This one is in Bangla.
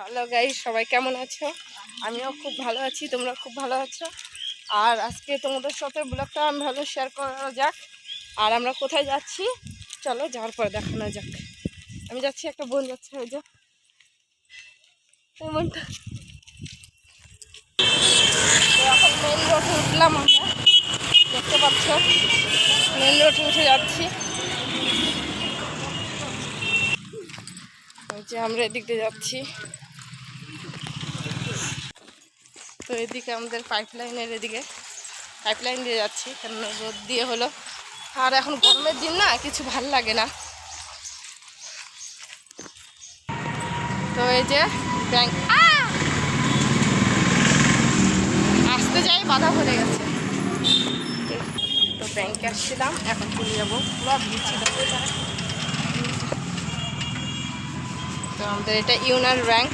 হ্যালো গাইস, সবাই কেমন আছো? আমিও খুব ভালো আছি, তোমরা খুব ভালো আছো। আর আজকে তোমাদের সাথে ব্লগটা আমি ভালো শেয়ার করা যাক। আর আমরা কোথায় যাচ্ছি চলো যাওয়ার পরে দেখানো যাক। আমি যাচ্ছি, একটা বোন যাচ্ছে, ওই যে বোনটা। তো এখন মেন রোডে উঠলাম, আমরা দেখতে পাচ্ছ মেন রোডে উঠে যাচ্ছি। ওই যে আমরা এদিক দিয়ে যাচ্ছি। তো এদিকে আমাদের পাইপলাইনের এদিকে পাইপলাইন দিয়ে যাচ্ছি, কেন রোদ দিয়ে হলো। আর এখন গরমের দিন না, কিছু ভাল লাগে না। তো এই যে ব্যাংক আসতে যাই বাধা পড়ে গেছে। তো ব্যাংকে আসছিলাম, এখন চলে যাবো। পুরো ভিড় ছিল। তো আমাদের এটা ইউনিয়ন ব্যাংক।